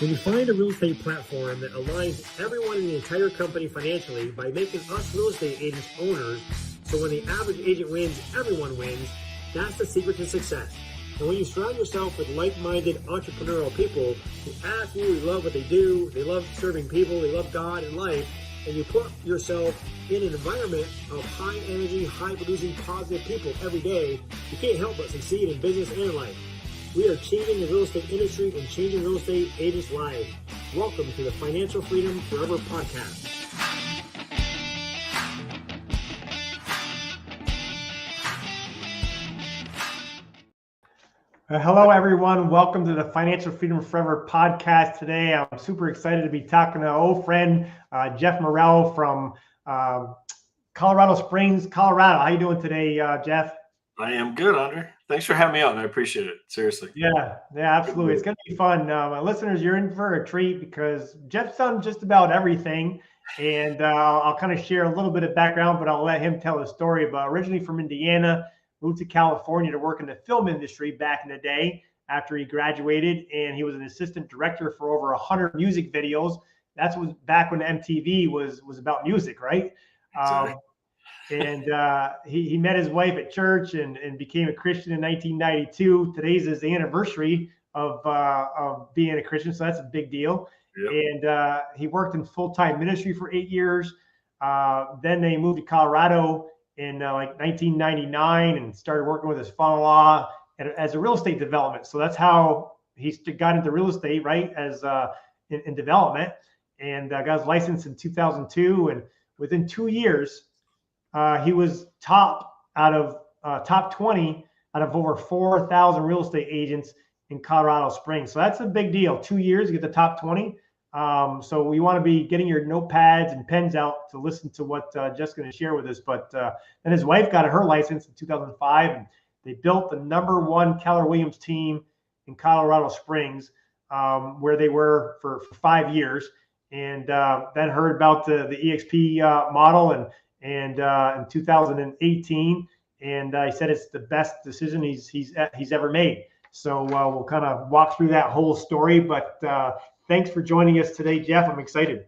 When you find a real estate platform that aligns everyone in the entire company financially by making us real estate agents owners, so when the average agent wins, everyone wins, that's the secret to success. And when you surround yourself with like-minded entrepreneurial people who absolutely love what they do, they love serving people, they love God and life, and you put yourself in an environment of high energy, high producing, positive people every day, you can't help but succeed in business and life. We are changing the real estate industry and changing real estate agents' lives. Welcome to the Financial Freedom Forever podcast. Hello, everyone. Welcome to the Financial Freedom Forever podcast. Today, I'm super excited to be talking to an old friend, Jeff Morrell from Colorado Springs, Colorado. How you doing today, Jeff? I am good, Andre. Thanks for having me on. I appreciate it. Seriously. Yeah, absolutely. It's going to be fun. My listeners, you're in for a treat because Jeff's done just about everything. And I'll kind of share a little bit of background, but I'll let him tell his story. But originally from Indiana, moved to California to work in the film industry back in the day after he graduated. And he was an assistant director for over 100 music videos. That's back when MTV was about music, right? And he met his wife at church and became a Christian in 1992. Today's his anniversary of being a Christian, so that's a big deal. Yep. And he worked in full-time ministry for 8 years. Then they moved to Colorado in like 1999 and started working with his father-in-law as a real estate development. So that's how he got into real estate, right, as in development, and got his license in 2002. And within 2 years, he was top 20 out of over 4,000 real estate agents in Colorado Springs. So that's a big deal. 2 years to get the top 20. So we want to be getting your notepads and pens out to listen to what Jeff's going to share with us. But then his wife got her license in 2005, and they built the #1 Keller Williams team in Colorado Springs, where they were for 5 years, and then heard about the EXP model and in 2018, and he said it's the best decision he's ever made. So we'll kind of walk through that whole story. But thanks for joining us today, Jeff. I'm excited.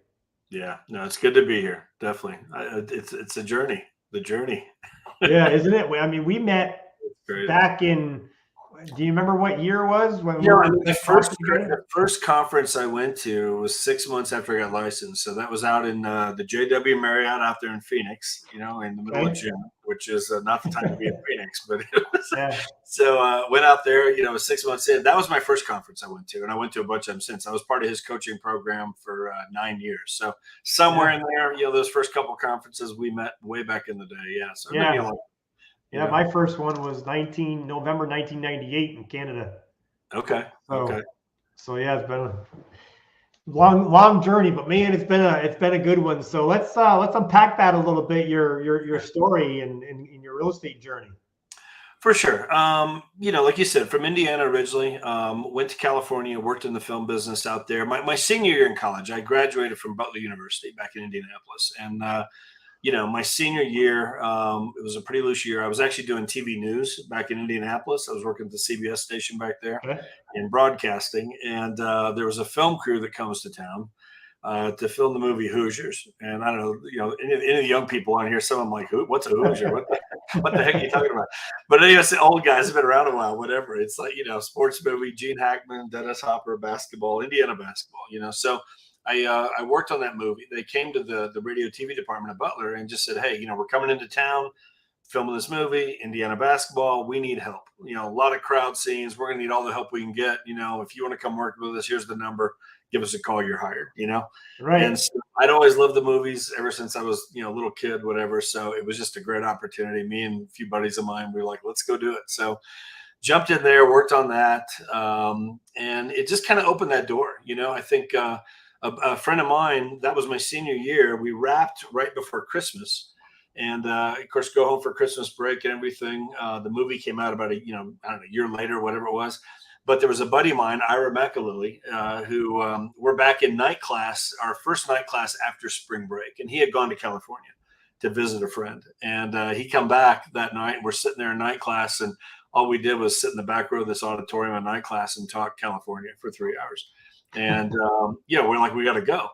Yeah, no, it's good to be here. Definitely, it's a journey. The journey. Yeah, isn't it? I mean, we met back in. Do you remember what year it was? When the first conference I went to was 6 months after I got licensed. So that was out in the JW Marriott out there in Phoenix, in the middle of June, which is not the time to be in Phoenix, but it was. Yeah. So went out there, 6 months in. That was my first conference I went to, and I went to a bunch of them since. I was part of his coaching program for 9 years. So somewhere in there, those first couple of conferences we met way back in the day. Yeah. So yeah, my first one was November 1998 in Canada. Okay. So yeah, it's been a long journey, but man, it's been a good one. So let's unpack that a little bit, your story and your real estate journey. For sure. Like you said, from Indiana originally, went to California, worked in the film business out there. My senior year in college, I graduated from Butler University back in Indianapolis, and my senior year, it was a pretty loose year. I was actually doing TV news back in Indianapolis. I was working at the CBS station back there in broadcasting. And there was a film crew that comes to town to film the movie Hoosiers. And I don't know, any of the young people on here, some of them like, what's a Hoosier? What the heck are you talking about? But anyway, the old guys have been around a while, whatever. It's like, sports movie, Gene Hackman, Dennis Hopper, basketball, Indiana basketball, So I worked on that movie. They came to the radio TV department at Butler and just said, hey, we're coming into town, filming this movie, Indiana basketball. We need help. A lot of crowd scenes. We're going to need all the help we can get. If you want to come work with us, here's the number. Give us a call. You're hired, Right. And so I'd always loved the movies ever since I was, a little kid, whatever. So it was just a great opportunity. Me and a few buddies of mine, we were like, let's go do it. So jumped in there, worked on that. And it just kind of opened that door. I think, a friend of mine, that was my senior year. We wrapped right before Christmas, and of course, go home for Christmas break and everything. The movie came out about a year later, whatever it was. But there was a buddy of mine, Ira McAlilly, who we're back in night class, our first night class after spring break, and he had gone to California to visit a friend, and he come back that night. We're sitting there in night class, and all we did was sit in the back row of this auditorium in night class and talk California for 3 hours. And, we're like, we got to go.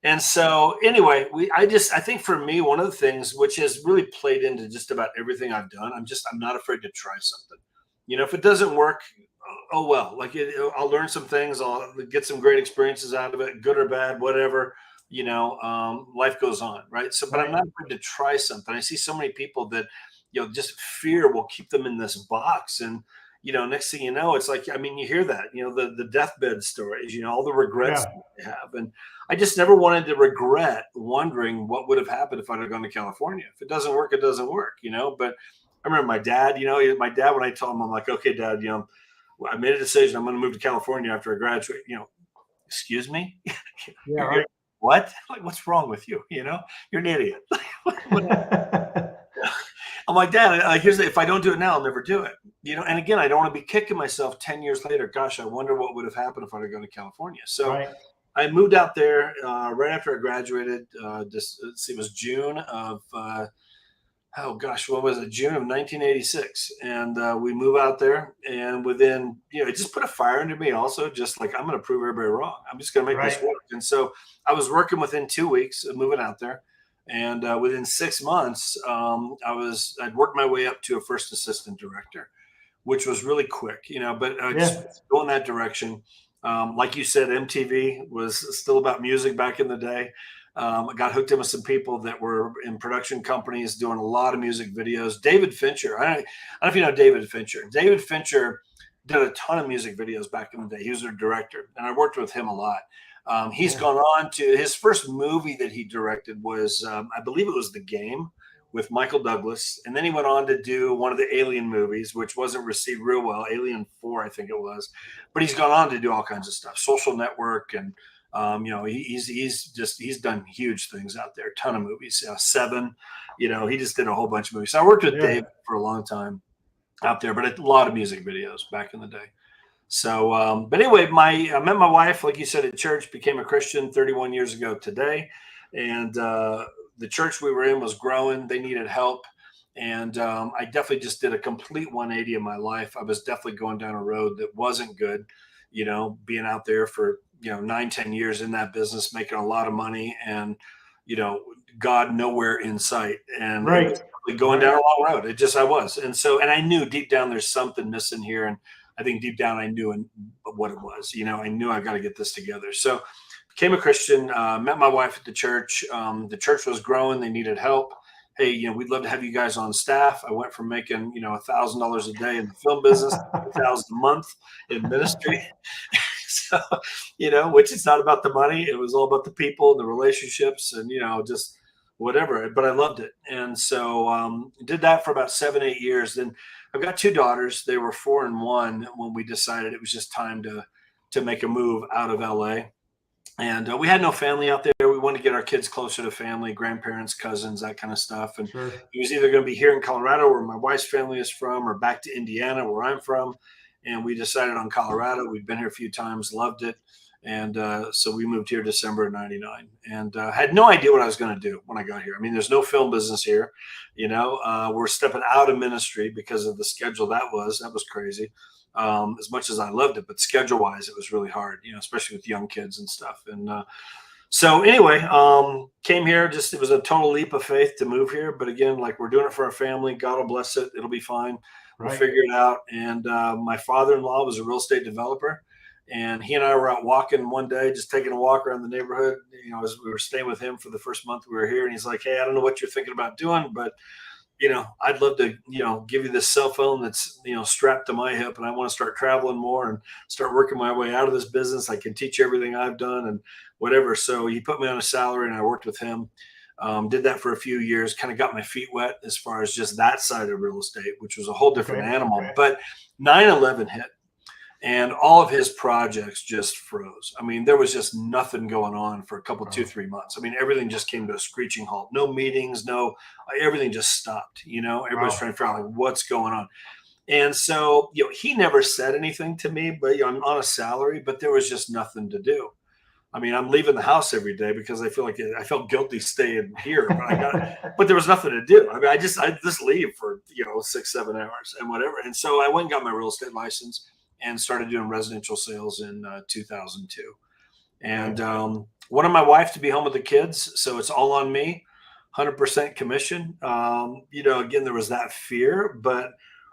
And so anyway, I think for me, one of the things which has really played into just about everything I've done, I'm not afraid to try something. If it doesn't work, oh well, I'll learn some things. I'll get some great experiences out of it, good or bad, whatever. Life goes on, right? So, but I'm Right. not afraid to try something. I see so many people that, just fear will keep them in this box. And, next thing you know, it's like, I mean, you hear that, the deathbed stories, all the regrets Yeah. that they have. And I just never wanted to regret wondering what would have happened if I'd have gone to California. If it doesn't work, it doesn't work, But I remember my dad, when I told him, I'm like, okay, Dad, I made a decision. I'm going to move to California after I graduate. Excuse me? Yeah. You're Right. what? Like, what's wrong with you? You're an idiot. I'm like, Dad, if I don't do it now, I'll never do it. And again, I don't want to be kicking myself 10 years later. Gosh, I wonder what would have happened if I'd have gone to California. So Right. I moved out there right after I graduated. It was June of, oh gosh, what was it? June of 1986. And we move out there, and within, it just put a fire into me also, just like, I'm going to prove everybody wrong. I'm just going to make this Right. work. And so I was working within 2 weeks of moving out there. And within 6 months, I'd worked my way up to a first assistant director, which was really quick, but just Yeah. go in that direction. Like you said, MTV was still about music back in the day. I got hooked in with some people that were in production companies doing a lot of music videos. David Fincher, I don't know if you know David Fincher. David Fincher did a ton of music videos back in the day. He was a director, and I worked with him a lot. He's Yeah. gone on to his first movie that he directed was, I believe it was The Game with Michael Douglas. And then he went on to do one of the Alien movies, which wasn't received real well, Alien 4, I think it was. But he's gone on to do all kinds of stuff, Social Network. And, he's done huge things out there, ton of movies, Seven, he just did a whole bunch of movies. So I worked with Yeah. Dave for a long time out there, but a lot of music videos back in the day. So, but anyway, I met my wife, like you said, at church, became a Christian 31 years ago today. And the church we were in was growing. They needed help. And I definitely just did a complete 180 in my life. I was definitely going down a road that wasn't good, being out there for, 9, 10 years in that business, making a lot of money, and, God nowhere in sight. And it Right. was really going Right. down a long road. I was. And I knew deep down there's something missing here. And I think deep down I knew what it was. I knew I got to get this together. So became a Christian, met my wife at the church. The church was growing. They needed help. Hey, we'd love to have you guys on staff. I went from making, $1,000 a day in the film business, 1,000 a month in ministry. So, which is not about the money. It was all about the people and the relationships and, just whatever. But I loved it. And so did that for about 7, 8 years. Then I've got 2 daughters. They were 4 and 1 when we decided it was just time to make a move out of LA. And we had no family out there. We wanted to get our kids closer to family, grandparents, cousins, that kind of stuff. And Sure. it was either going to be here in Colorado, where my wife's family is from, or back to Indiana, where I'm from. And we decided on Colorado. We'd been here a few times, loved it. And so we moved here December of '99, and had no idea what I was going to do when I got here. I mean, there's no film business here. We're stepping out of ministry because of the schedule that was crazy. As much as I loved it, but schedule wise, it was really hard, especially with young kids and stuff. And so anyway, came here, it was a total leap of faith to move here. But again, like, we're doing it for our family. God will bless it. It'll be fine. We'll Right. figure it out. And my father-in-law was a real estate developer. And he and I were out walking one day, just taking a walk around the neighborhood, as we were staying with him for the first month we were here. And he's like, hey, I don't know what you're thinking about doing, but I'd love to, give you this cell phone that's, strapped to my hip, and I want to start traveling more and start working my way out of this business. I can teach you everything I've done and whatever. So he put me on a salary, and I worked with him. Did that for a few years, kind of got my feet wet as far as just that side of real estate, which was a whole different Okay. animal. Okay. But 9/11 hit. And all of his projects just froze. I mean, there was just nothing going on for a couple, 2-3 months. I mean, everything just came to a screeching halt. No meetings, everything just stopped. Everybody's Wow. trying to figure out, like, what's going on. And so, he never said anything to me, but I'm on a salary, but there was just nothing to do. I mean, I'm leaving the house every day because I felt guilty staying here, but there was nothing to do. I mean, I just leave for 6-7 hours and whatever. And so I went and got my real estate license and started doing residential sales in 2002. And wanted my wife to be home with the kids, so it's all on me, 100% commission. Again, there was that fear, but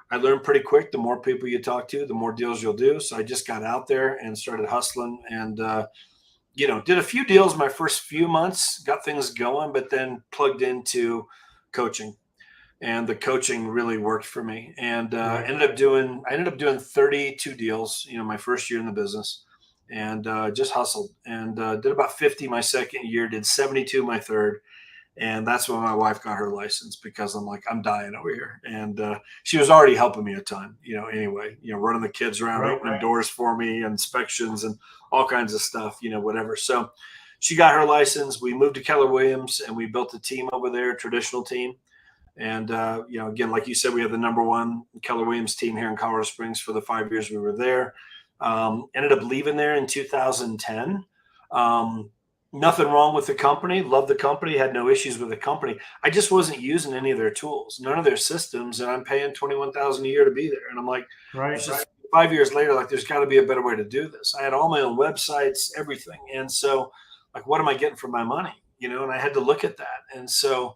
I learned pretty quick. The more people you talk to, the more deals you'll do. So I just got out there and started hustling, and did a few deals my first few months, got things going, but then plugged into coaching, and the coaching really worked for me. And I ended up doing 32 deals, my first year in the business, and just hustled, and did about 50 my second year, did 72 my third. And that's when my wife got her license, because I'm like, I'm dying over here. And she was already helping me a ton, anyway, running the kids around, opening doors for me, inspections and all kinds of stuff, whatever. So she got her license. We moved to Keller Williams, and we built a team over there, a traditional team. And, again, like you said, we had the #1 Keller Williams team here in Colorado Springs for the 5 years we were there. Ended up leaving there in 2010. Nothing wrong with the company. Loved the company. Had no issues with the company. I just wasn't using any of their tools, none of their systems, and I'm paying $21,000 a year to be there. And I'm like, just 5 years later, like, there's got to be a better way to do this. I had all my own websites, everything, and so, like, what am I getting for my money? And I had to look at that. And so,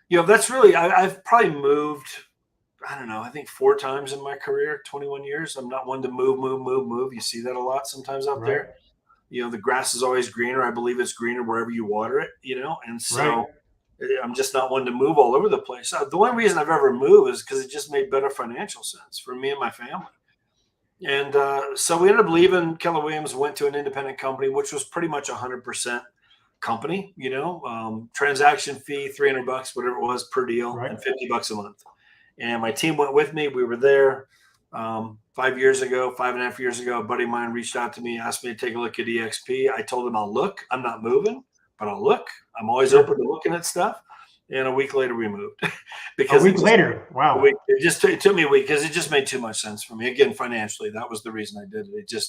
that's really, I've probably moved, I don't know, I think 4 times in my career, 21 years. I'm not one to move. You see that a lot sometimes out there. The grass is always greener. I believe it's greener wherever you water it, and so I'm just not one to move all over the place. The only reason I've ever moved is because it just made better financial sense for me and my family. And so we ended up leaving Keller Williams, went to an independent company, which was pretty much 100% company, transaction fee, $300, whatever it was per deal, and $50 a month. And my team went with me. We were there 5.5 years ago, a buddy of mine reached out to me, asked me to take a look at EXP. I told him I'll look. I'm not moving, but I'll look. I'm always open to looking at stuff. And a week later, we moved. Because a week later, wow. It took me a week because it just made too much sense for me. Again, financially, that was the reason I did it.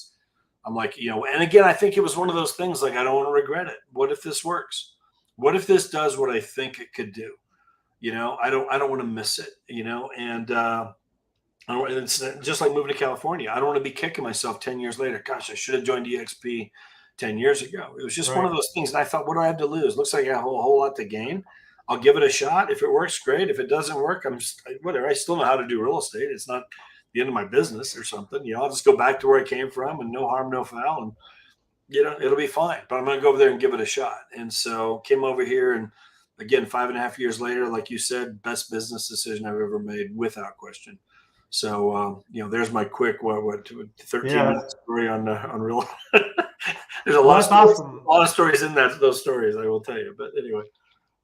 I'm like, and again, I think it was one of those things, like, I don't want to regret it. What if this works? What if this does what I think it could do? I don't want to miss it, and it's just like moving to California. I don't want to be kicking myself 10 years later. Gosh, I should have joined EXP 10 years ago. It was just one of those things. And I thought, what do I have to lose? Looks like I have a whole lot to gain. I'll give it a shot. If it works, great. If it doesn't work, whatever. I still know how to do real estate. It's not the end of my business or something. I'll just go back to where I came from, and no harm, no foul. And, it'll be fine. But I'm going to go over there and give it a shot. And so came over here, and again, 5.5 years later, like you said, best business decision I've ever made, without question. So, there's my quick 13-minute story on real. There's a lot of stories in those stories, I will tell you. But anyway.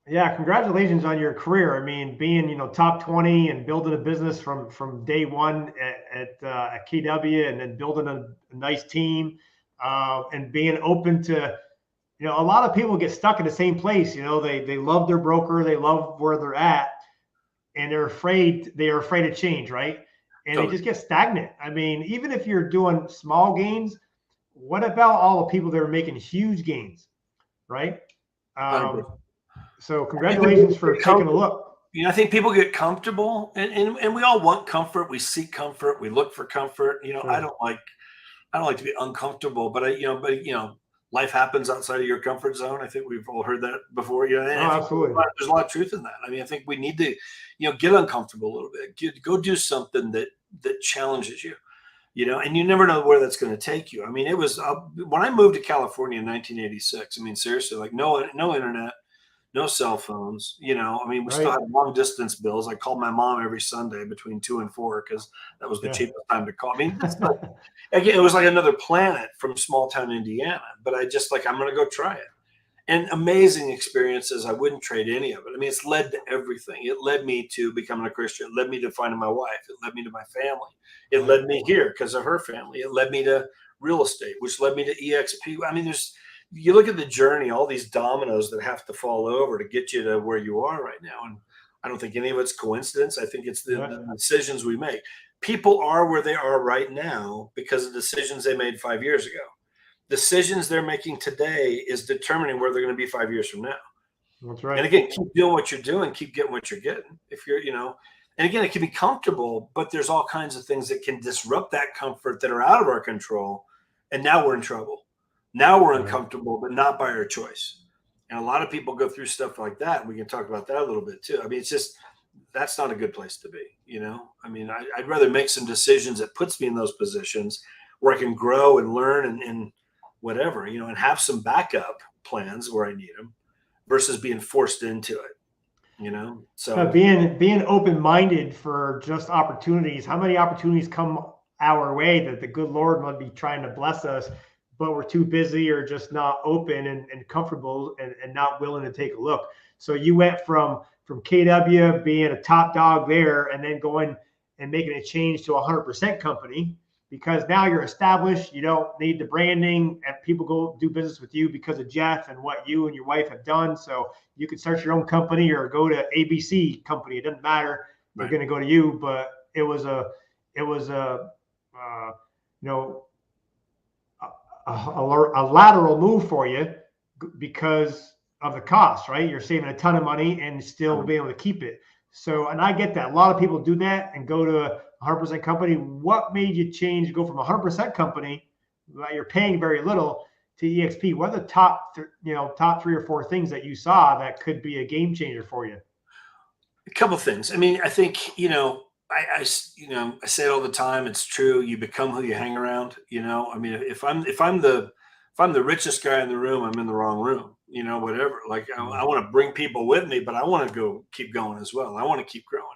Yeah, congratulations on your career. I mean, being top 20 and building a business from day one at KW, and then building a nice team, and being open to, a lot of people get stuck in the same place. They love their broker, they love where they're at, and they're afraid of change, right? And they just get stagnant. I mean, even if you're doing small gains, what about all the people that are making huge gains, right? So congratulations for taking a look. I think people get comfortable, and we all want comfort. We seek comfort. We look for comfort. Sure. I don't like to be uncomfortable, but life happens outside of your comfort zone. I think we've all heard that before. Absolutely. There's a lot of truth in that. I mean, I think we need to, get uncomfortable a little bit. Go do something that challenges you. And you never know where that's going to take you. I mean, it was when I moved to California in 1986. I mean, seriously, like no internet, no cell phones. We still had long distance bills. I called my mom every Sunday between 2 and 4 because that was the cheapest time to call. I mean, again, it was like another planet from small town Indiana. But I just I'm going to go try it. And amazing experiences. I wouldn't trade any of it. I mean, it's led to everything. It led me to becoming a Christian. It led me to finding my wife. It led me to my family. It led me here because of her family. It led me to real estate, which led me to EXP. I mean, you look at the journey, all these dominoes that have to fall over to get you to where you are right now. And I don't think any of it's coincidence. I think it's the decisions we make. People are where they are right now because of decisions they made 5 years ago. Decisions they're making today is determining where they're going to be 5 years from now. That's right. And again, keep doing what you're doing, keep getting what you're getting. If you're, and again, it can be comfortable, but there's all kinds of things that can disrupt that comfort that are out of our control. And now we're in trouble. Now we're Right. uncomfortable, but not by our choice. And a lot of people go through stuff like that. We can talk about that a little bit too. I mean, it's just, that's not a good place to be, you know? I mean, I'd rather make some decisions that puts me in those positions where I can grow and learn and whatever, you know, and have some backup plans where I need them versus being forced into it, you know? So Being open-minded for just opportunities. How many opportunities come our way that the good Lord might be trying to bless us, but we're too busy or just not open and comfortable and not willing to take a look. So you went from KW being a top dog there and then going and making a change to a 100% company because now you're established. You don't need the branding and people go do business with you because of Jeff and what you and your wife have done. So you can start your own company or go to ABC company. It doesn't matter. They're going to go to you, but it was a you know, a lateral move for you because of the cost, right? You're saving a ton of money and still being able to keep it. So, and I get that. A lot of people do that and go to a 100% company. What made you change, go from a 100% company that you're paying very little to EXP? What are the top 3 or 4 things that you saw that could be a game changer for you? a couple things. I mean, I think, you know, I say it all the time. It's true. You become who you hang around. You know, I mean, if I'm the richest guy in the room, I'm in the wrong room. You know, whatever. Like I want to bring people with me, but I want to keep going as well. I want to keep growing.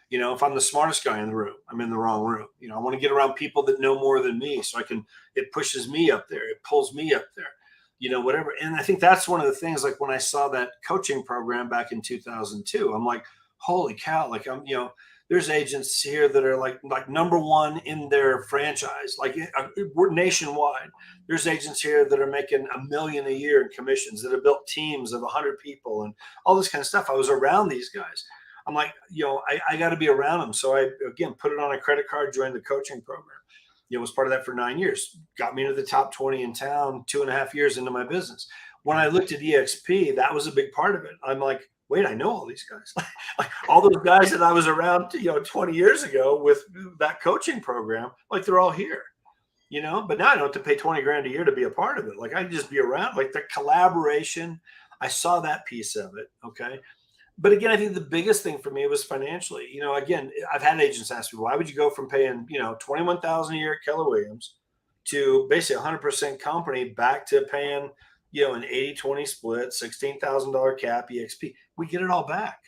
You know, if I'm the smartest guy in the room, I'm in the wrong room. You know, I want to get around people that know more than me, so it pushes me up there. It pulls me up there. You know, whatever. And I think that's one of the things. Like when I saw that coaching program back in 2002, I'm like, holy cow! Like there's agents here that are like number one in their franchise, like we're nationwide. There's agents here that are making $1 million a year in commissions that have built teams of 100 people and all this kind of stuff. I was around these guys. I'm like, you know, I got to be around them. So I, again, put it on a credit card, joined the coaching program. You know, was part of that for 9 years, got me to the top 20 in town, 2.5 years into my business. When I looked at EXP, that was a big part of it. I'm like, wait, I know all these guys. Like all those guys that I was around, 20 years ago with that coaching program, like they're all here, but now I don't have to pay 20 grand a year to be a part of it. Like I can just be around, like the collaboration. I saw that piece of it. Okay. But again, I think the biggest thing for me was financially, again, I've had agents ask me, why would you go from paying, $21,000 a year at Keller Williams to basically 100% company back to paying, an 80-20 split, $16,000 cap EXP. We get it all back.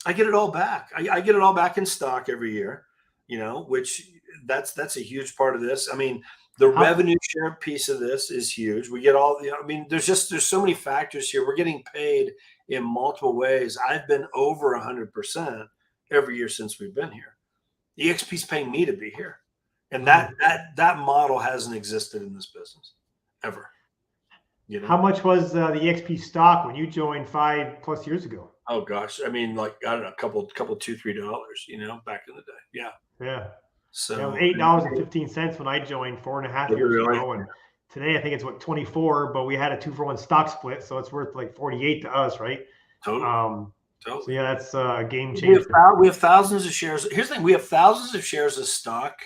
I get it all back. I get it all back in stock every year, which that's a huge part of this. I mean, the revenue share piece of this is huge. We get all there's so many factors here. We're getting paid in multiple ways. I've been over 100% every year since we've been here. EXP's paying me to be here. And that model hasn't existed in this business ever. How much was the EXP stock when you joined 5+ years ago? Oh gosh. I mean, like, I don't know, a couple, $2-3, back in the day. Yeah. Yeah. So it was $8.15 when I joined 4.5 years ago. And today I think it's 24, but we had a 2-for-1 stock split. So it's worth like 48 to us, right? Totally. So yeah, that's a game changer. We have thousands of shares. Here's the thing. We have thousands of shares of stock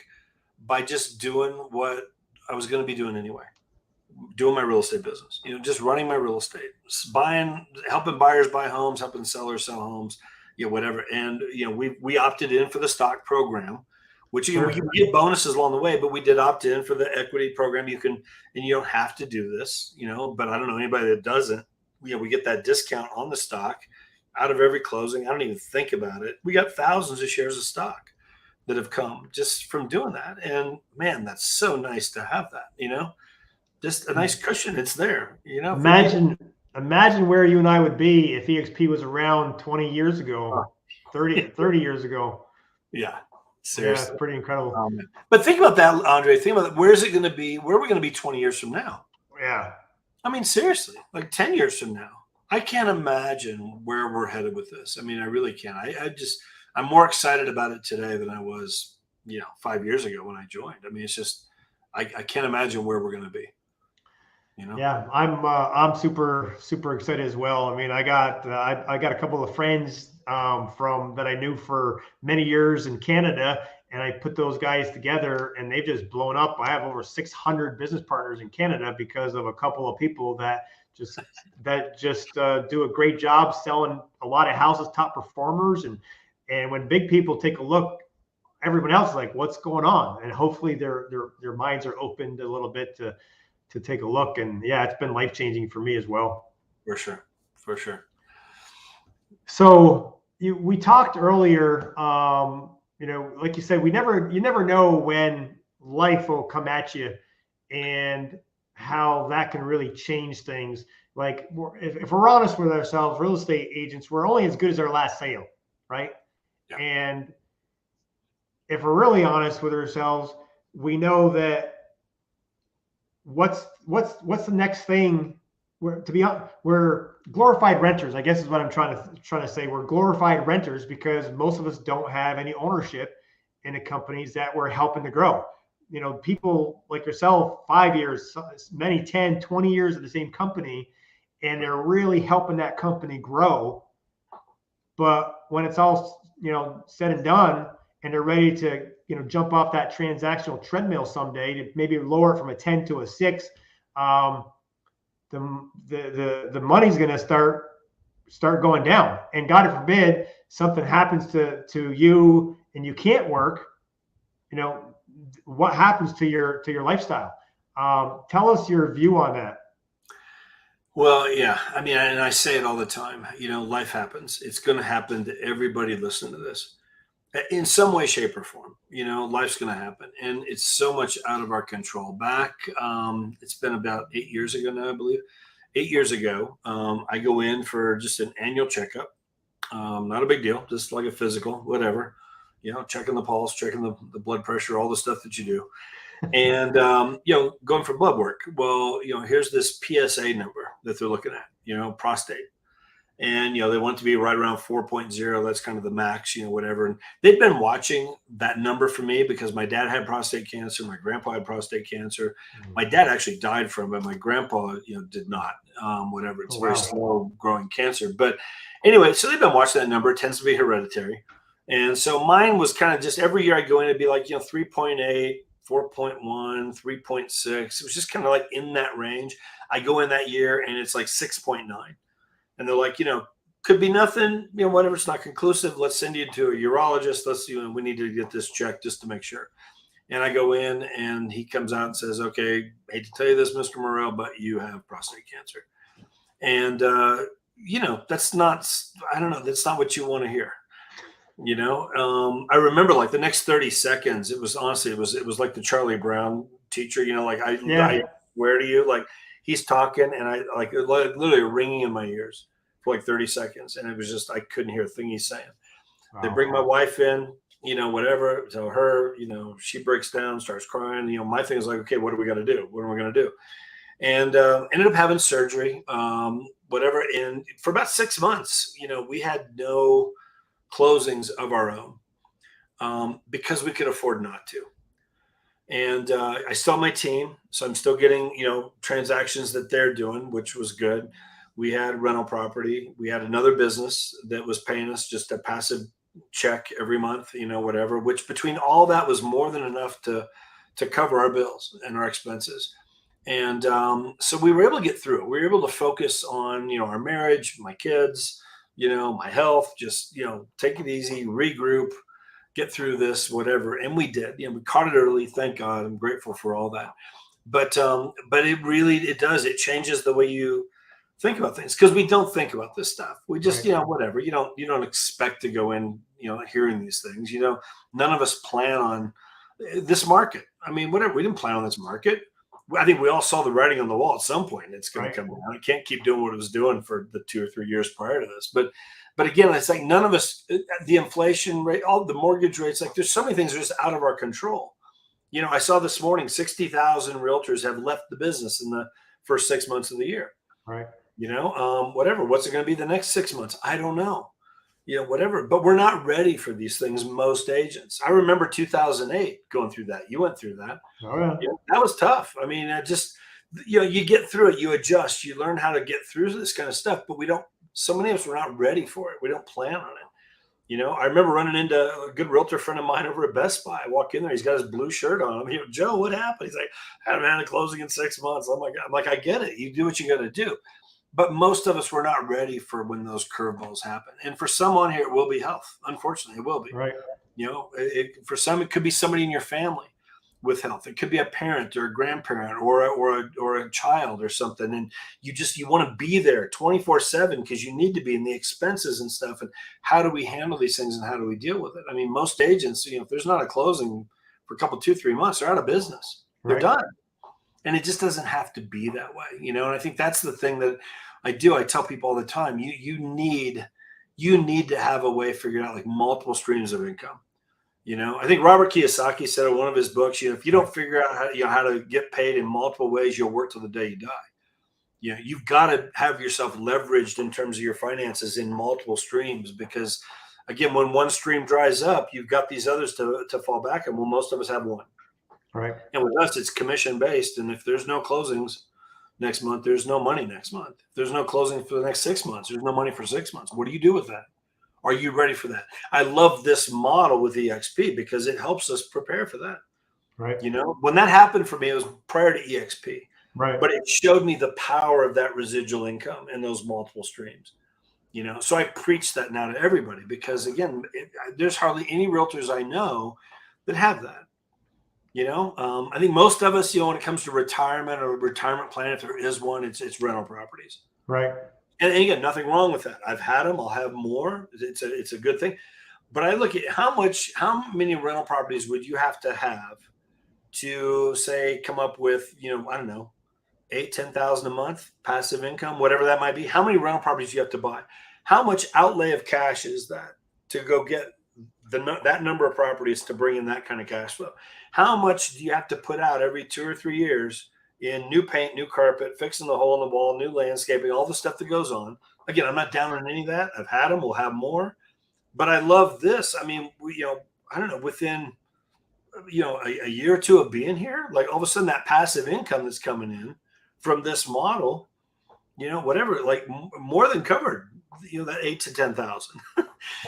by just doing what I was going to be doing anyway. Doing my real estate business, just running my real estate, helping buyers buy homes, helping sellers sell homes, whatever. And, we opted in for the stock program, which we get bonuses along the way, but we did opt in for the equity program. You don't have to do this, but I don't know anybody that doesn't. We get that discount on the stock out of every closing. I don't even think about it. We got thousands of shares of stock that have come just from doing that. And man, that's so nice to have that, just a nice cushion. It's there, Imagine where you and I would be if EXP was around 20 years ago, 30 years ago. Yeah. Seriously. Yeah, it's pretty incredible. But think about that, Andre. Think about where is it going to be? Where are we going to be 20 years from now? Yeah. I mean, seriously, like 10 years from now. I can't imagine where we're headed with this. I mean, I really can't. I'm more excited about it today than I was, 5 years ago when I joined. I mean, it's just, I can't imagine where we're going to be. Yeah, I'm super excited as well. I mean, I got a couple of friends from that I knew for many years in Canada, and I put those guys together, and they've just blown up. I have over 600 business partners in Canada because of a couple of people that just do a great job selling a lot of houses, top performers, and when big people take a look, everyone else is like, what's going on? And hopefully their minds are opened a little bit to take a look. And yeah, it's been life-changing for me as well. For sure. For sure. So we talked earlier, like you said, you never know when life will come at you and how that can really change things. Like if we're honest with ourselves, real estate agents, we're only as good as our last sale, right? Yeah. And if we're really honest with ourselves, we know that what's the next thing. We're glorified renters, I guess is what I'm trying to say. We're glorified renters because most of us don't have any ownership in the companies that we're helping to grow. People like yourself, 5 years, many 10, 20 years of the same company, and they're really helping that company grow. But when it's all, said and done, and they're ready to, jump off that transactional treadmill someday to maybe lower it from a 10 to a 6, the money's going to start going down. And God forbid something happens to you and you can't work. What happens to your lifestyle? Tell us your view on that. Well, yeah, I mean, and I say it all the time, life happens. It's going to happen to everybody listening to this in some way, shape, or form. Life's going to happen, and it's so much out of our control. Back, it's been about 8 years ago now, I believe. 8 years ago, I go in for just an annual checkup. Not a big deal, just like a physical, whatever. Checking the pulse, checking the blood pressure, all the stuff that you do. And, going for blood work. Well, here's this PSA number that they're looking at, prostate. And, they want to be right around 4.0. That's kind of the max, whatever. And they've been watching that number for me because my dad had prostate cancer. My grandpa had prostate cancer. My dad actually died from it. My grandpa, did not, whatever. It's very slow growing cancer. But anyway, so they've been watching that number. It tends to be hereditary. And so mine was kind of just every year I go in, it'd be like, 3.8, 4.1, 3.6. It was just kind of like in that range. I go in that year and it's like 6.9. And they're like, could be nothing, whatever. It's not conclusive. Let's send you to a urologist. We need to get this checked just to make sure. And I go in and he comes out and says, okay, hate to tell you this, Mr. Morrell, but you have prostate cancer. And, that's not what you want to hear. I remember like the next 30 seconds, it was like the Charlie Brown teacher, I swear to you, like he's talking and I like literally ringing in my ears for like 30 seconds. And it was just, I couldn't hear a thing he's saying. Wow. They bring my wife in, whatever, tell her, she breaks down, starts crying. My thing is like, okay, what do we got to do? What am I going to do? And ended up having surgery, whatever. And for about 6 months, we had no closings of our own because we could afford not to. And I still have my team, so I'm still getting, transactions that they're doing, which was good. We had rental property. We had another business that was paying us just a passive check every month, whatever, which between all that was more than enough to cover our bills and our expenses. And so we were able to get through it. We were able to focus on, our marriage, my kids, my health, just, take it easy, regroup, get through this, whatever. And we did, we caught it early. Thank God. I'm grateful for all that. But it does, it changes the way you think about things because we don't think about this stuff. We just, whatever, you don't expect to go in, hearing these things, none of us plan on this market. I mean, whatever, we didn't plan on this market. I think we all saw the writing on the wall at some point. It's going to come down. It can't keep doing what it was doing for the 2 or 3 years prior to this. But again, it's like none of us, the inflation rate, all the mortgage rates, like there's so many things that are just out of our control. I saw this morning, 60,000 realtors have left the business in the first 6 months of the year. Right. Whatever, what's it going to be the next 6 months? I don't know. Whatever, but we're not ready for these things. Most agents. I remember 2008 going through that. You went through that. Oh, yeah. That was tough. I mean, you get through it, you adjust, you learn how to get through this kind of stuff, but so many of us were not ready for it. We don't plan on it. I remember running into a good realtor friend of mine over at Best Buy. I walk in there, he's got his blue shirt on. I'm here, Joe, what happened? He's like, I haven't had a closing in 6 months. I'm like, I get it. You do what you got to do. But most of us were not ready for when those curveballs happen. And for some on here, it will be health. Unfortunately, it will be. Right. For some, it could be somebody in your family with health. It could be a parent or a grandparent or a child or something. And you want to be there 24/7 because you need to be in the expenses and stuff. And how do we handle these things and how do we deal with it? I mean, most agents, if there's not a closing for a couple, 2-3 months, they're out of business. They're done. And it just doesn't have to be that way, and I think that's the thing that I do. I tell people all the time, you need to have a way figured out, like multiple streams of income. I think Robert Kiyosaki said in one of his books, if you don't figure out how to get paid in multiple ways, you'll work till the day you die. You've got to have yourself leveraged in terms of your finances in multiple streams, because again, when one stream dries up, you've got these others to fall back on. Well, most of us have one. Right. And with us, it's commission based. And if there's no closings next month, there's no money next month. If there's no closing for the next 6 months, there's no money for 6 months. What do you do with that? Are you ready for that? I love this model with EXP because it helps us prepare for that. Right. When that happened for me, it was prior to EXP. Right. But it showed me the power of that residual income and those multiple streams. So I preach that now to everybody because, again, there's hardly any realtors I know that have that. I think most of us, when it comes to retirement or retirement plan, if there is one, it's rental properties. Right. And again, nothing wrong with that. I've had them. I'll have more. It's a good thing. But I look at how many rental properties would you have to say, come up with, I don't know, 8,000-10,000 a month passive income, whatever that might be. How many rental properties do you have to buy? How much outlay of cash is that to go get that number of properties to bring in that kind of cash flow? How much do you have to put out every 2 or 3 years in new paint, new carpet, fixing the hole in the wall, new landscaping, all the stuff that goes on? Again, I'm not down on any of that. I've had them. We'll have more. But I love this. I mean, I don't know, within, a year or two of being here, like all of a sudden that passive income that's coming in from this model, whatever, like more than covered, that 8,000 to 10,000.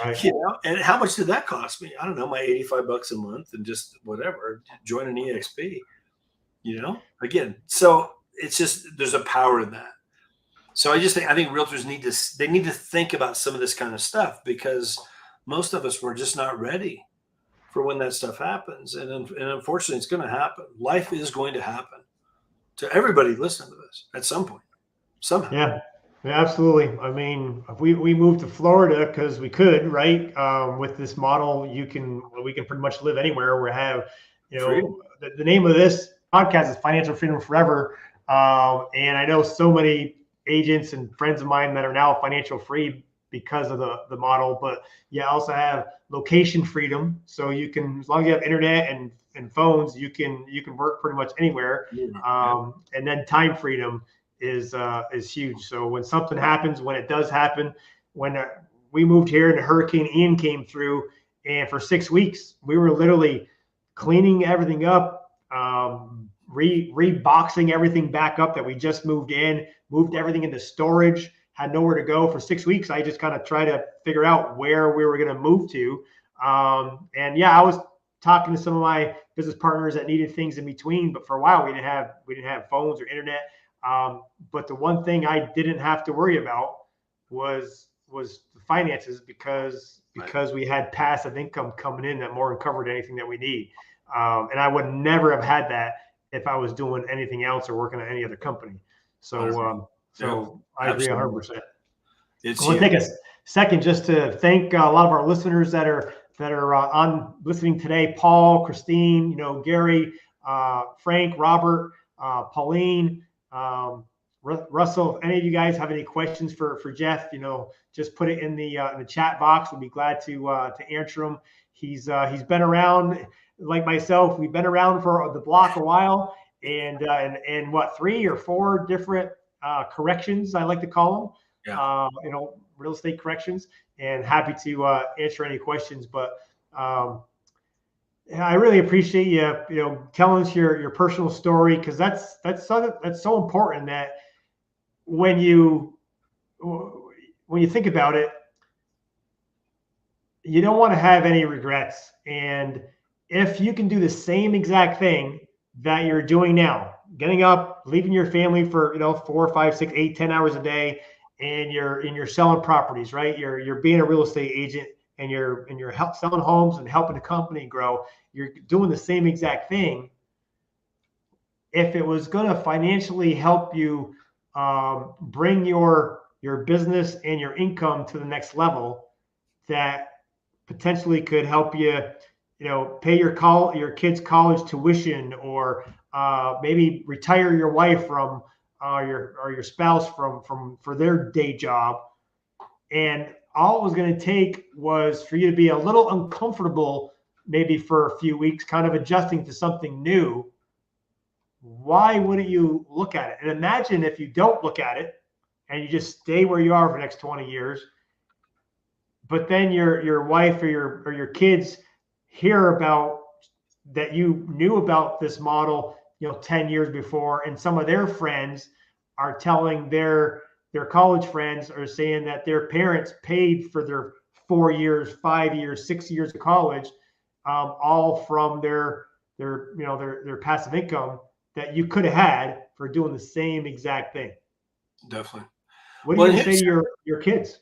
Right. And how much did that cost me? I don't know, my $85 a month and just whatever, join an EXP, again. So it's just, there's a power in that. So I think realtors need to think about some of this kind of stuff because most of us were just not ready for when that stuff happens. And unfortunately, it's going to happen. Life is going to happen to everybody listening to this at some point, somehow. Yeah. Yeah, absolutely. I mean, if we moved to Florida because we could, right? With this model, we can pretty much live anywhere. We have, the name of this podcast is Financial Freedom Forever. And I know so many agents and friends of mine that are now financial free because of the model. But I also have location freedom. So you can, as long as you have internet and phones, you can work pretty much anywhere. And then time freedom is huge. So when something happens, when it does happen, when we moved here and Hurricane Ian came through, and for 6 weeks we were literally cleaning everything up, reboxing everything back up that we just moved everything into storage, had nowhere to go for 6 weeks. I just kind of tried to figure out where we were going to move to. And I was talking to some of my business partners that needed things in between, but for a while we didn't have phones or internet. But the one thing I didn't have to worry about was the finances because we had passive income coming in that more than covered anything that we need. And I would never have had that if I was doing anything else or working at any other company. So I agree 100%. I want to take a second just to thank a lot of our listeners that are on listening today. Paul, Christine, Gary, Frank, Robert, Pauline, Russell. If any of you guys have any questions for Jeff, just put it in the chat box. We'll be glad to answer them. He's been around like myself. We've been around for the block a while, and what, 3 or 4 different corrections, I like to call them. Real estate corrections, and happy to answer any questions. But I really appreciate you, telling us your personal story, because that's so important. That when you think about it, you don't want to have any regrets. And if you can do the same exact thing that you're doing now, getting up, leaving your family for 4, 5, 6, 8, 10 hours a day, and you're selling properties, right? You're being a real estate agent, and you're selling homes and helping the company grow. You're doing the same exact thing. If it was going to financially help you bring your business and your income to the next level, that potentially could help you, pay your kids' college tuition, or maybe retire your wife from your spouse for their day job. And all it was going to take was for you to be a little uncomfortable, maybe for a few weeks, kind of adjusting to something new. Why wouldn't you look at it? And imagine if you don't look at it and you just stay where you are for the next 20 years, but then your wife or your kids hear about that you knew about this model 10 years before, and some of their friends are telling their college friends, are saying that their parents paid for their 4 years, 5 years, 6 years of college, all from their passive income that you could have had for doing the same exact thing. Definitely. What are you going to say to your kids?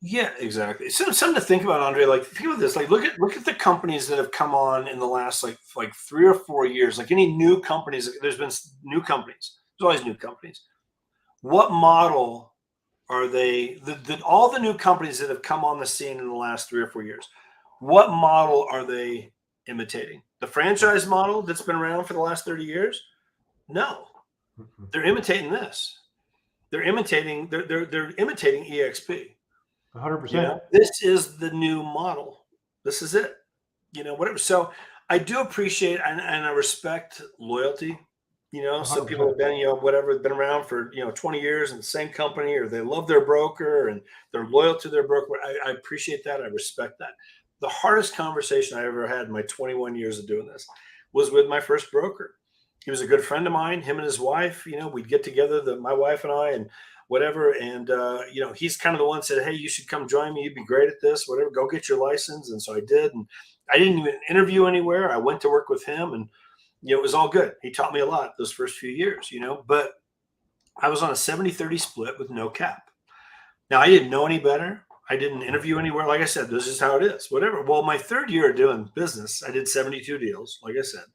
Yeah, exactly. So something to think about, Andre. Like, think about this. Like, look at the companies that have come on in the last like 3 or 4 years. Like any new companies, there's been new companies. There's always new companies. What model are they? All the new companies that have come on the scene in the last 3 or 4 years. What model are they imitating? The franchise model that's been around for the last 30 years? No, they're imitating this. They're imitating. They're imitating EXP. 100%. This is the new model. This is it. Whatever. So I do appreciate and I respect loyalty. Some people have been, whatever, been around for 20 years in the same company, or they love their broker and they're loyal to their broker. I appreciate that. I respect that. The hardest conversation I ever had in my 21 years of doing this was with my first broker. He was a good friend of mine. Him and his wife, we'd get together, my wife and I, and whatever. And, he's kind of the one that said, hey, you should come join me. You'd be great at this, whatever, go get your license. And so I did. And I didn't even interview anywhere. I went to work with him, and, it was all good. He taught me a lot those first few years, but I was on a 70-30 split with no cap. Now, I didn't know any better. I didn't interview anywhere. Like I said, this is how it is, whatever. Well, my third year of doing business, I did 72 deals. Like I said,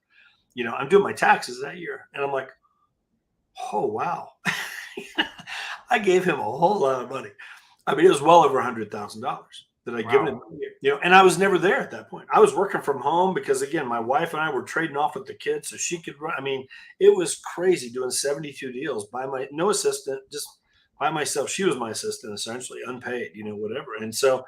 I'm doing my taxes that year. And I'm like, oh, wow. I gave him a whole lot of money. I mean, it was well over $100,000 that I'd given him, and I was never there at that point. I was working from home because, again, my wife and I were trading off with the kids so she could run. I mean, it was crazy doing 72 deals by no assistant, just by myself. She was my assistant, essentially, unpaid, whatever. And so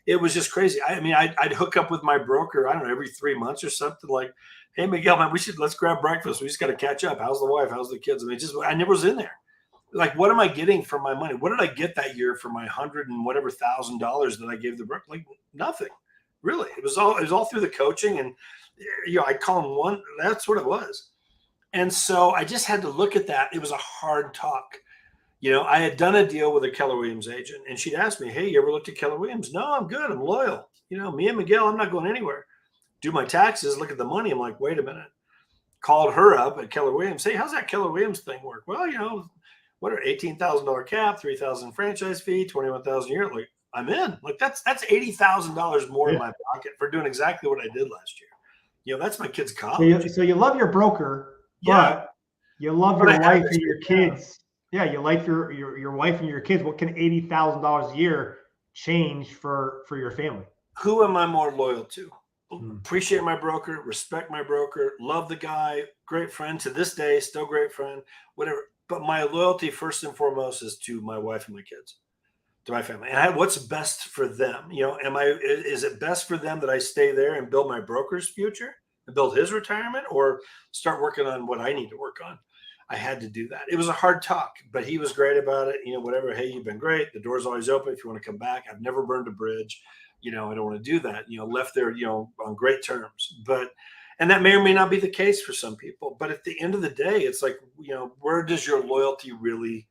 it was just crazy. I mean, I'd hook up with my broker, I don't know, every 3 months or something, like, hey, Miguel, man, let's grab breakfast. We just got to catch up. How's the wife? How's the kids? I mean, I never was in there. Like, what am I getting for my money? What did I get that year for my $100 and whatever $1,000 that I gave the broker? Like, nothing, really. It was all through the coaching, and I call them one. That's what it was. And so I just had to look at that. It was a hard talk. I had done a deal with a Keller Williams agent, and she'd asked me, hey, you ever looked at Keller Williams? No, I'm good. I'm loyal. Me and Miguel, I'm not going anywhere. Do my taxes, look at the money. I'm like, wait a minute. Called her up at Keller Williams. Hey, how's that Keller Williams thing work? Well, what are $18,000 cap, $3,000 franchise fee, $21,000 a year? Like, I'm in. Like, that's $80,000 more in my pocket for doing exactly what I did last year. That's my kid's college. So you love your broker, but you love your wife and your kids. Yeah, you like your wife and your kids. What can $80,000 a year change for your family? Who am I more loyal to? Appreciate my broker, respect my broker, love the guy, great friend to this day, still great friend, whatever. But my loyalty, first and foremost, is to my wife and my kids, to my family. And what's best for them? Is it best for them that I stay there and build my broker's future and build his retirement, or start working on what I need to work on? I had to do that. It was a hard talk, but he was great about it. Whatever. Hey, you've been great. The door's always open if you want to come back. I've never burned a bridge. I don't want to do that. Left there, on great terms. And that may or may not be the case for some people. But at the end of the day, it's like, where does your loyalty really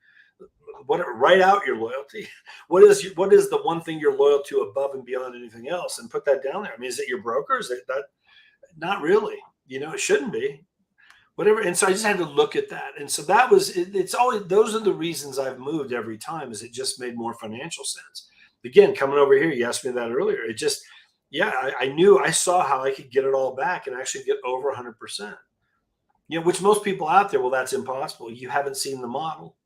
write out your loyalty. What is the one thing you're loyal to above and beyond anything else, and put that down there. I mean, is it your broker? Is it that? Not really. It shouldn't be. Whatever. And so I just had to look at that. And so that was, it's always, those are the reasons I've moved every time, is it just made more financial sense. Again, coming over here, you asked me that earlier. It just, I saw how I could get it all back and actually get over 100%. Which most people out there, well, that's impossible. You haven't seen the model.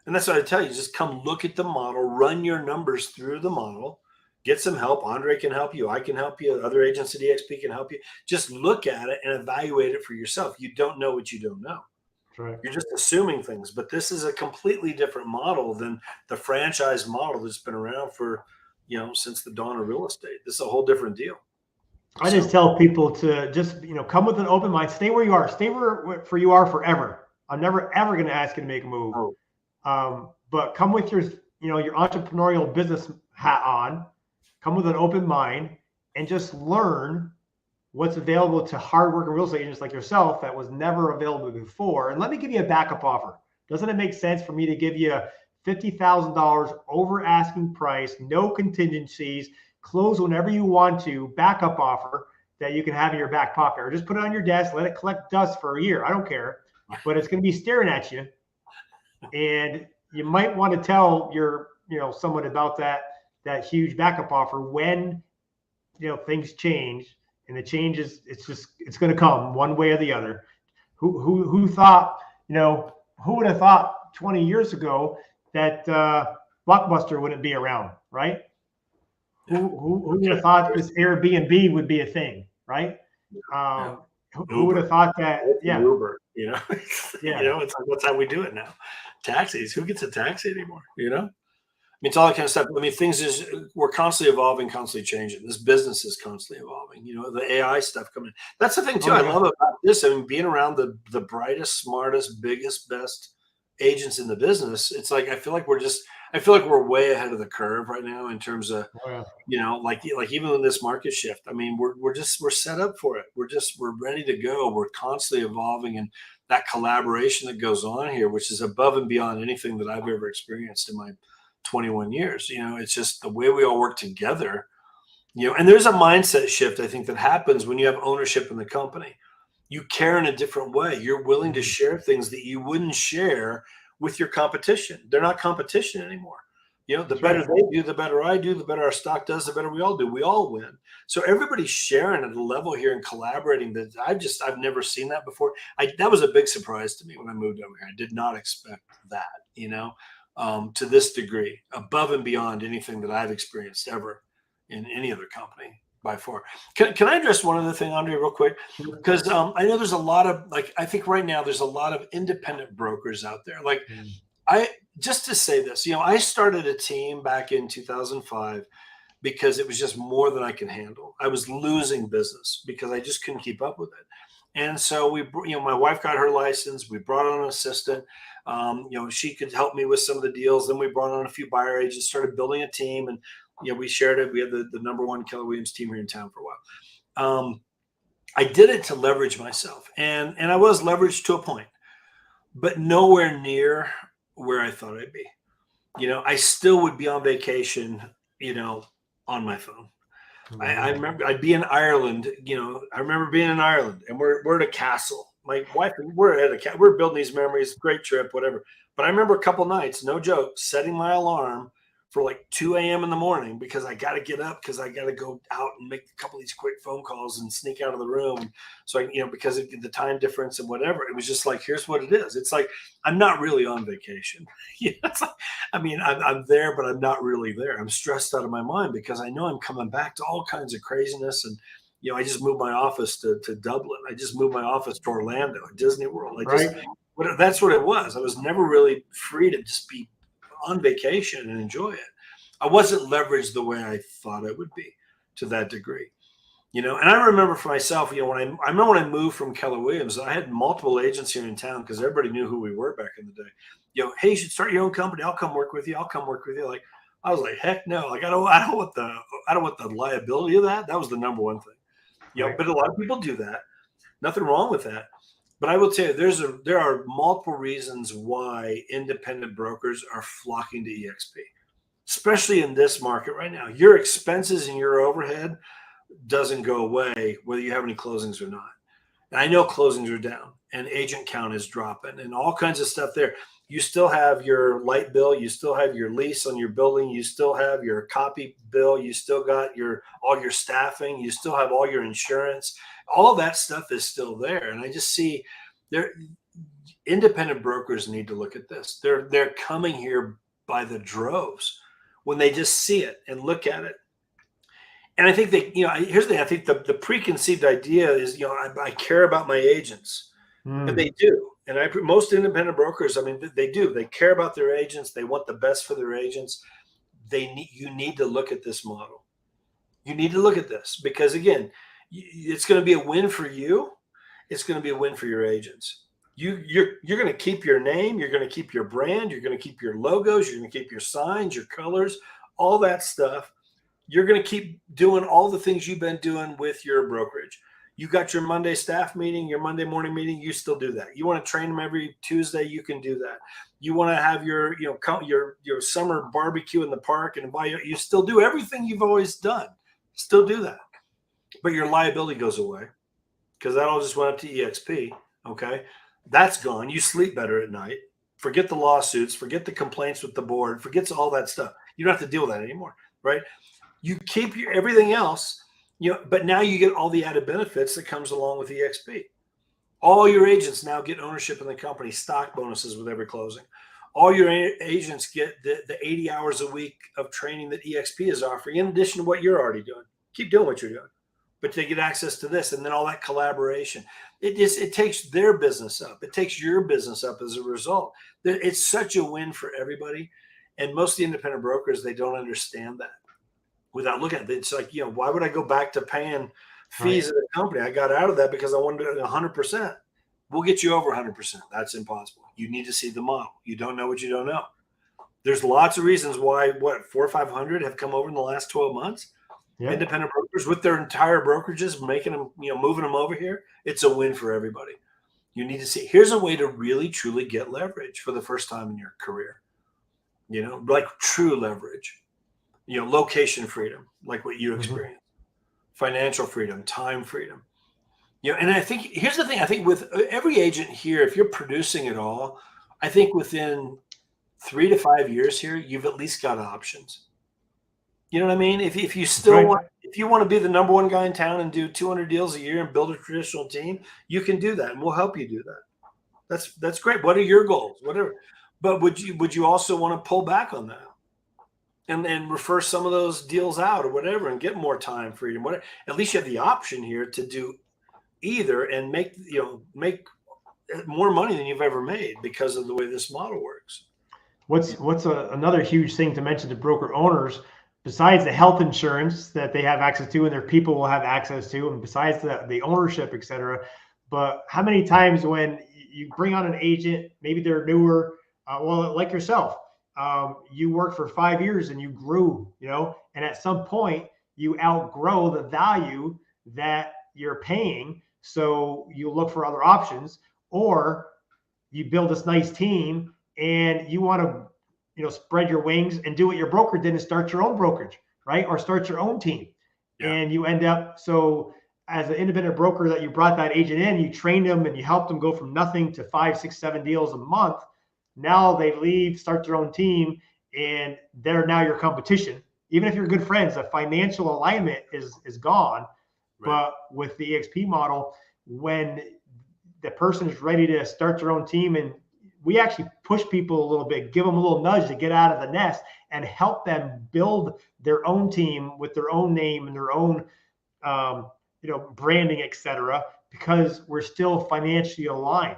And that's what I tell you, just come look at the model, run your numbers through the model, get some help. Andre can help you. I can help you. Other agents at EXP can help you. Just look at it and evaluate it for yourself. You don't know what you don't know. Right. You're just assuming things. But this is a completely different model than the franchise model that's been around for, since the dawn of real estate. This is a whole different deal. I just tell people to just, come with an open mind. Stay where you are. Stay where you are forever. I'm never, ever going to ask you to make a move. But come with your entrepreneurial business hat on. Come with an open mind and just learn what's available to hardworking real estate agents like yourself that was never available before. And let me give you a backup offer. Doesn't it make sense for me to give you $50,000 over asking price, no contingencies, close whenever you want to, backup offer that you can have in your back pocket, or just put it on your desk, let it collect dust for a year. I don't care, but it's going to be staring at you. And you might want to tell your, someone about that huge backup offer when, things change, and the change is, it's going to come one way or the other. Who thought, who would have thought 20 years ago that Blockbuster wouldn't be around, right? Who would have thought this Airbnb would be a thing, right? Who would have thought that? Yeah, Uber. It's like, that's how we do it now. Taxis. Who gets a taxi anymore? I mean, it's all that kind of stuff. I mean, we're constantly evolving, constantly changing. This business is constantly evolving. The AI stuff coming. That's the thing too. I love about this. I mean, being around the brightest, smartest, biggest, best agents in the business. It's like I feel like we're way ahead of the curve right now in terms of like even in this market shift. I mean, we're set up for it. We're ready to go. We're constantly evolving, and that collaboration that goes on here, which is above and beyond anything that I've ever experienced in my 21 years. It's just the way we all work together. And there's a mindset shift, I think, that happens when you have ownership in the company. You care in a different way. You're willing to share things that you wouldn't share with your competition. They're not competition anymore. The better they do, the better I do, the better our stock does, the better we all do. We all win. So everybody's sharing at a level here and collaborating that I've never seen that before. That was a big surprise to me when I moved over here. I did not expect that, to this degree, above and beyond anything that I've experienced ever in any other company by far. Can I address one other thing, Andre, real quick? Because I know there's a lot of, I think right now there's a lot of independent brokers out there. Just to say this, I started a team back in 2005 because it was just more than I could handle. I was losing business because I just couldn't keep up with it. And so my wife got her license. We brought on an assistant. She could help me with some of the deals. Then we brought on a few buyer agents, started building a team, and we shared it. We had the number one Keller Williams team here in town for a while. I did it to leverage myself, and I was leveraged to a point, but nowhere near where I thought I'd be. I still would be on vacation, on my phone. I remember I'd be in Ireland. I remember being in Ireland, and we're at a castle. My wife, we're building these memories, great trip, whatever. But I remember a couple nights, no joke, setting my alarm for 2 a.m. in the morning because I got to get up because I got to go out and make a couple of these quick phone calls and sneak out of the room. So because of the time difference and whatever, it was just here's what it is. It's like, I'm not really on vacation. I'm there, but I'm not really there. I'm stressed out of my mind because I know I'm coming back to all kinds of craziness. And, I just moved my office to Dublin. I just moved my office to Orlando at Disney World. That's what it was. I was never really free to just be on vacation and enjoy it. I wasn't leveraged the way I thought I would be to that degree, and I remember for myself, I remember when I moved from Keller Williams, I had multiple agents here in town because everybody knew who we were back in the day. Hey, you should start your own company. I'll come work with you. I was like, heck no. I don't want the liability of that. That was the number one thing. But a lot of people do that. Nothing wrong with that. But I will tell you, there are multiple reasons why independent brokers are flocking to EXP, especially in this market right now. Your expenses and your overhead doesn't go away whether you have any closings or not. And I know closings are down and agent count is dropping and all kinds of stuff there. You still have your light bill, you still have your lease on your building, you still have your copy bill, you still got all your staffing, you still have all your insurance. All that stuff is still there. And I just see independent brokers need to look at this. They're coming here by the droves when they just see it and look at it. And I think here's the thing. I think the preconceived idea is, I care about my agents, and they do. And most independent brokers, I mean, they do. They care about their agents. They want the best for their agents. You need to look at this model. You need to look at this because, again, it's going to be a win for you. It's going to be a win for your agents. You're going to keep your name. You're going to keep your brand. You're going to keep your logos. You're going to keep your signs, your colors, all that stuff. You're going to keep doing all the things you've been doing with your brokerage. You got your Monday staff meeting, your Monday morning meeting. You still do that. You want to train them every Tuesday. You can do that. You want to have your summer barbecue in the park and you still do everything you've always done. Still do that. But your liability goes away because that all just went up to EXP. Okay. That's gone. You sleep better at night. Forget the lawsuits. Forget the complaints with the board. Forget all that stuff. You don't have to deal with that anymore. Right. You keep everything else, but now you get all the added benefits that comes along with EXP. All your agents now get ownership in the company, stock bonuses with every closing. All your agents get the 80 hours a week of training that EXP is offering, in addition to what you're already doing. Keep doing what you're doing, but they get access to this, and then all that collaboration. It takes their business up. It takes your business up as a result. It's such a win for everybody, and most of the independent brokers, they don't understand that. Without looking at it, it's like, why would I go back to paying fees at a company? I got out of that because I wanted 100%. We'll get you over 100%. That's impossible. You need to see the model. You don't know what you don't know. There's lots of reasons why 400 or 500 have come over in the last 12 months. Yeah. Independent brokers with their entire brokerages, making them, moving them over here. It's a win for everybody. You need to see. Here's a way to really, truly get leverage for the first time in your career. Like true leverage. Location freedom, like what you experience, financial freedom, time freedom. And I think here's the thing. I think with every agent here, if you're producing it all, I think within 3 to 5 years here, you've at least got options. You know what I mean? If you still want to be the number one guy in town and do 200 deals a year and build a traditional team, you can do that, and we'll help you do that. That's great. What are your goals? Whatever. But would you also want to pull back on that? And refer some of those deals out or whatever and get more time freedom. Whatever. At least you have the option here to do either and make more money than you've ever made because of the way this model works. What's another huge thing to mention to broker owners, besides the health insurance that they have access to and their people will have access to, and besides the ownership, et cetera. But how many times when you bring on an agent, maybe they're newer, like yourself, you worked for 5 years and you grew, and at some point you outgrow the value that you're paying. So you look for other options, or you build this nice team and you want to, spread your wings and do what your broker did and start your own brokerage, right? Or start your own team. Yeah. And you end up, so as an independent broker that you brought that agent in, you trained them and you helped them go from nothing to 5, 6, 7 deals a month. Now they leave, start their own team, and they're now your competition. Even if you're good friends, the financial alignment is gone. Right. But with the EXP model, when the person is ready to start their own team, and we actually push people a little bit, give them a little nudge to get out of the nest and help them build their own team with their own name and their own, branding, et cetera, because we're still financially aligned.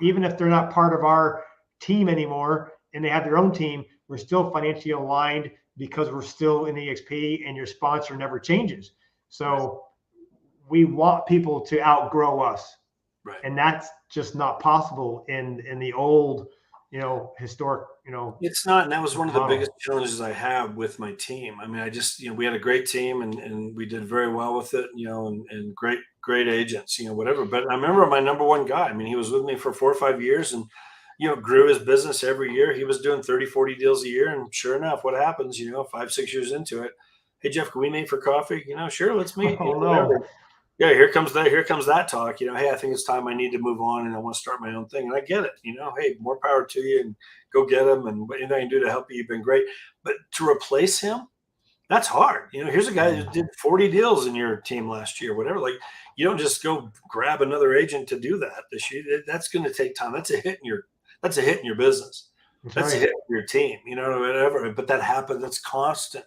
Even if they're not part of our team anymore and they have their own team, we're still financially aligned because we're still in EXP and your sponsor never changes. So we want people to outgrow us. Right. And that's just not possible in the old, historic, It's not, and that was one of the model. biggest challenges I have with my team. I mean, I just, we had a great team and we did very well with it, and great agents, whatever. But I remember my number one guy, I mean, he was with me for 4 or 5 years and, grew his business every year. He was doing 30, 40 deals a year. And sure enough, what happens, 5, 6 years into it, hey, Jeff, can we meet for coffee? Sure, let's meet, Oh whatever. no. Yeah, here comes that talk. Hey, I think it's time I need to move on and I want to start my own thing. And I get it. Hey, more power to you and go get them. And what anything I can do to help you, you've been great. But to replace him, that's hard. Here's a guy who did 40 deals in your team last year, whatever. Like, you don't just go grab another agent to do that this year. That's going to take time. That's a hit in your business. That's a That's hit in your team, whatever. But that happens. That's constant.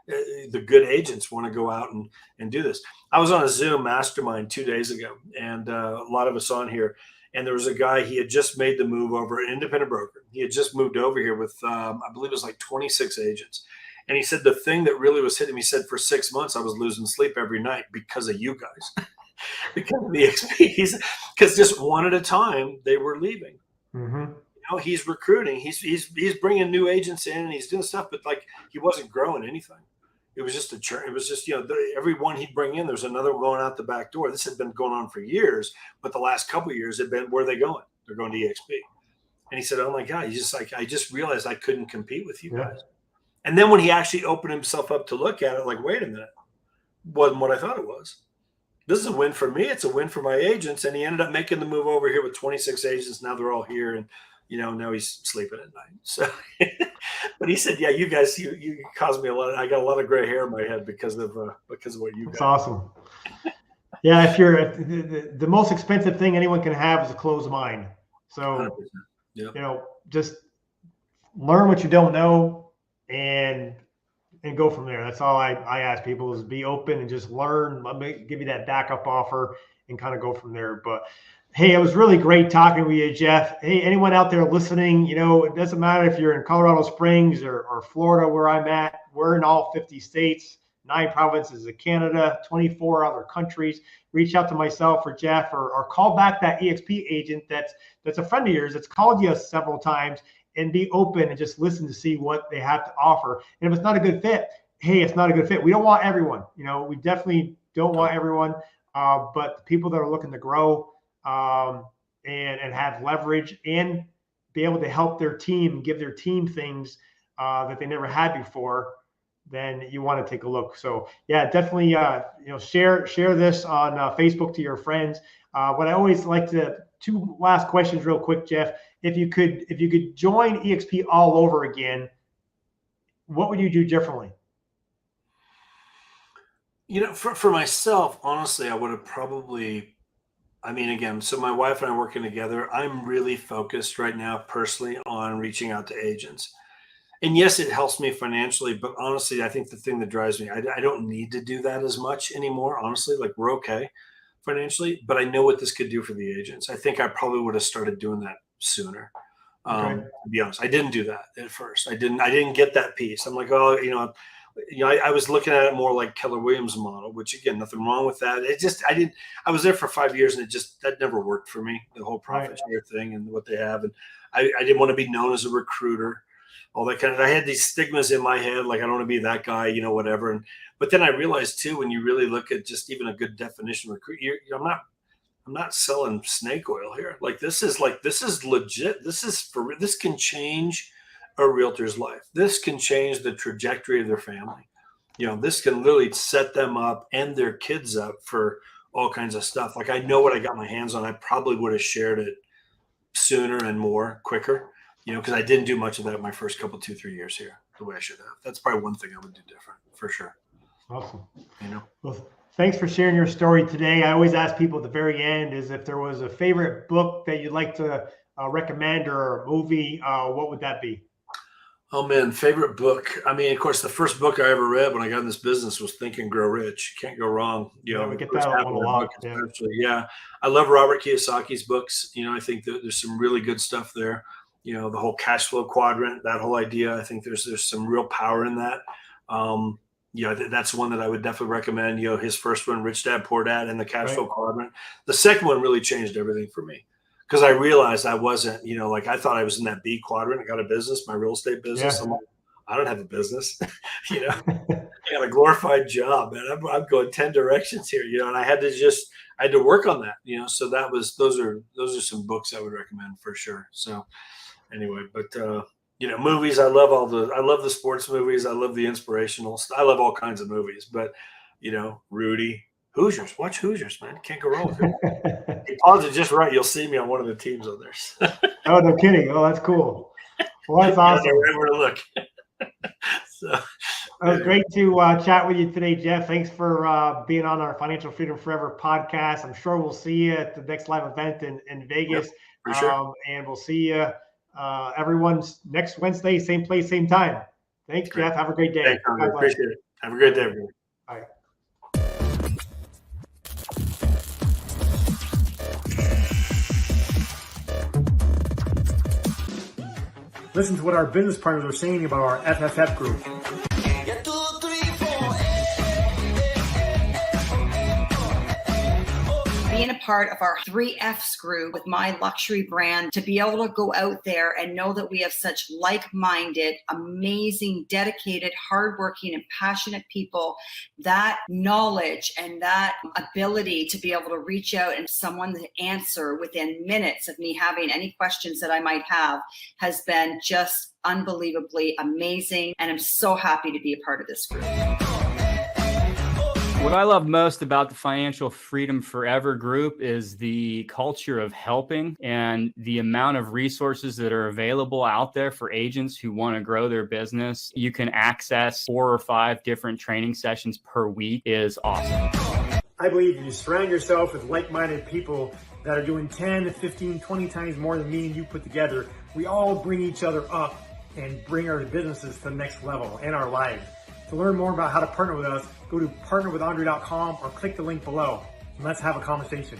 The good agents want to go out and do this. I was on a Zoom mastermind 2 days ago, and a lot of us on here. And there was a guy, he had just made the move over, an independent broker. He had just moved over here with, I believe it was like 26 agents. And he said the thing that really was hitting me, he said for 6 months, I was losing sleep every night because of you guys, because of the XPs, because just one at a time, they were leaving. mm-hmm. He's recruiting, he's bringing new agents in and he's doing stuff, but like he wasn't growing anything. It was just a churn. It was just, every one he'd bring in, there's another one going out the back door. This had been going on for years, but the last couple of years had been, where are they going? They're going to EXP. And he said, oh my God, I just realized I couldn't compete with you guys. And then when he actually opened himself up to look at it, like, wait a minute, wasn't what I thought it was. This is a win for me. It's a win for my agents. And he ended up making the move over here with 26 agents. Now they're all here. And, now he's sleeping at night. So, but he said, yeah, you guys, you caused me I got a lot of gray hair in my head because of what you got. That's awesome. Yeah. If the most expensive thing anyone can have is a closed mind. So, yeah. Just learn what you don't know and go from there. That's all I ask people is be open and just learn. Let me give you that backup offer and kind of go from there. But hey, it was really great talking with you, Jeff. Hey, anyone out there listening, it doesn't matter if you're in Colorado Springs or Florida, where I'm at. We're in all 50 states, 9 provinces of Canada, 24 other countries. Reach out to myself or Jeff or call back that EXP agent that's a friend of yours that's called you several times, and be open and just listen to see what they have to offer. And if it's not a good fit, hey, it's not a good fit. We don't want everyone. We definitely don't want everyone. But the people that are looking to grow and have leverage and be able to help their team, give their team things that they never had before, then you want to take a look. So yeah, definitely, share this on Facebook to your friends. What I always like to, 2 last questions real quick, Jeff. If you could join EXP all over again, what would you do differently? For myself, honestly, I would have probably, again, so my wife and I working together, I'm really focused right now personally on reaching out to agents. And yes, it helps me financially, but honestly, I think the thing that drives me, I don't need to do that as much anymore. Honestly, like we're okay financially, but I know what this could do for the agents. I think I probably would have started doing that sooner. To be honest, I didn't do that at first. I didn't get that piece. I'm like, oh, I was looking at it more like Keller Williams model, which again, nothing wrong with that. I was there for 5 years and that never worked for me, the whole profit share thing and what they have. And I didn't want to be known as a recruiter, all that kind of, I had these stigmas in my head. Like, I don't want to be that guy, whatever. But then I realized too, when you really look at just even a good definition of recruit, I'm not selling snake oil here. Like, this is legit. This can change a realtor's life. This can change the trajectory of their family. This can literally set them up and their kids up for all kinds of stuff. Like, I know what I got my hands on. I probably would have shared it sooner and quicker, because I didn't do much of that in my first couple, 2-3 years here the way I should have. That's probably one thing I would do different for sure. Awesome. Well, thanks for sharing your story today. I always ask people at the very end is if there was a favorite book that you'd like to recommend or a movie, what would that be? Oh man, favorite book. Of course, the first book I ever read when I got in this business was Think and Grow Rich. Can't go wrong. We get that one a lot. Yeah. I love Robert Kiyosaki's books. I think that there's some really good stuff there. The whole cash flow quadrant, that whole idea. I think there's some real power in that. That's one that I would definitely recommend. His first one, Rich Dad Poor Dad, and the cash flow quadrant. The second one really changed everything for me, because I realized I wasn't, like I thought I was in that B quadrant. I got a business, my real estate business. Yeah. I'm like, I don't have a business, I got a glorified job, man. I'm going 10 directions here, and I had to work on that, so those are some books I would recommend for sure. So anyway, but, movies, I love the sports movies. I love the inspirational. I love all kinds of movies, but, Rudy, Hoosiers, watch Hoosiers, man. Can't go wrong with it. You pause it just right. You'll see me on one of the teams on there. Oh, no kidding. Oh, that's cool. Well, that's awesome. Right where to look. So, it was great to chat with you today, Jeff. Thanks for being on our Financial Freedom Forever podcast. I'm sure we'll see you at the next live event in Vegas. Yep, for sure. And we'll see you everyone's next Wednesday, same place, same time. Thanks, Jeff. Have a great day. Thanks, Andre. Appreciate it. Have a great day, everyone. Bye. Listen to what our business partners are saying about our FFF group. Being a part of our 3Fs group with my luxury brand, to be able to go out there and know that we have such like-minded, amazing, dedicated, hardworking, and passionate people, that knowledge and that ability to be able to reach out and someone to answer within minutes of me having any questions that I might have has been just unbelievably amazing. And I'm so happy to be a part of this group. What I love most about the Financial Freedom Forever group is the culture of helping and the amount of resources that are available out there for agents who want to grow their business. You can access 4 or 5 different training sessions per week is awesome. I believe you surround yourself with like-minded people that are doing 10, 15, 20 times more than me and you put together. We all bring each other up and bring our businesses to the next level and our lives. To learn more about how to partner with us, go to partnerwithandre.com or click the link below. And let's have a conversation.